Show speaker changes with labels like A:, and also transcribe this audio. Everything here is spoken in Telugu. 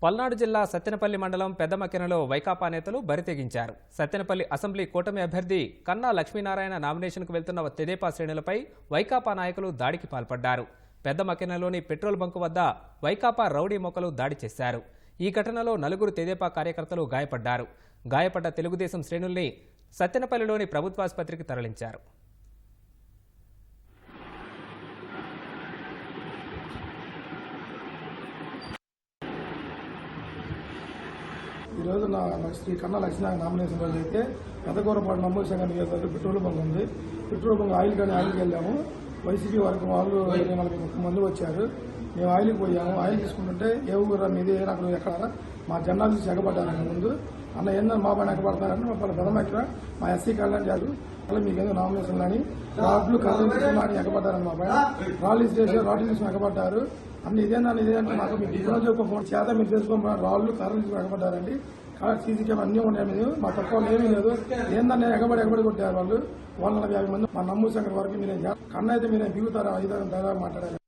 A: పల్నాడు జిల్లా సత్తెనపల్లి మండలం పెద్దమక్కెనలో వైకాపా నేతలు బరితెగించారు. సత్తెనపల్లి అసెంబ్లీ కూటమి అభ్యర్థి కన్నా లక్ష్మీనారాయణ నామినేషన్కు వెళ్తున్న తెదేపా శ్రేణులపై వైకాపా నాయకులు దాడికి పాల్పడ్డారు. పెద్దమక్కెనలోని పెట్రోల్ బంకు వద్ద వైకాపా రౌడీ మొక్కలు దాడి చేశారు. ఈ ఘటనలో 4 తెదేపా కార్యకర్తలు గాయపడ్డారు. గాయపడ్డ తెలుగుదేశం శ్రేణుల్ని సత్తెనపల్లిలోని ప్రభుత్వాసుపత్రికి తరలించారు.
B: ఈ రోజు శ్రీ కన్నా లక్ష్మీనారాయణ నామినేషన్ రోజు అయితే పెద్దకూరపాడు నమోదు సంఘం నియోజకవర్గం పెట్రోల్ బంక్ ఉంది. పెట్రోల్ బంక్ ఆయిల్కి వెళ్ళాము. వైసీపీ వరకు వాళ్ళు 24 మంది వచ్చారు. మేము ఆయిల్కి పోయాము. ఆయిల్ తీసుకుంటుంటే ఏ ఊరు మీది అక్కడ ఎక్కడ మా జెండాలు చూసి ఎగబడ్డారు. ముందు అన్న ఏందని మా పైన ఎగబడతారంటే మా పైన పెదమక్కిన మా ఎస్సీ కళ్యాణ్ గారు అలా మీకు ఏదో నామినేషన్ అని రాడ్లు కళ్ళు తీసుకుని ఎగబడ్డారని మా పైన రాళ్ళు తీసుకుని ఎగబడ్డారు. అన్ని ఇదేంటే నాకు మీకు ఈరోజు ఫోన్ చేత మీరు తెలుసుకోమన్నారు. రాళ్ళు కర్రలు తీసుకుని ఎగబడ్డారండి. సీసీ కెమెరా అన్నీ ఉన్నాయి. మీద మా తక్కువ ఏమీ లేదు. ఏందని ఎగబడి కొట్టారు వాళ్ళు 150 మంది. మా నమ్మూరు సంఘం వరకు మీరేం కన్నా అయితే మీరేం దిగుతారా 5 మాట్లాడారు.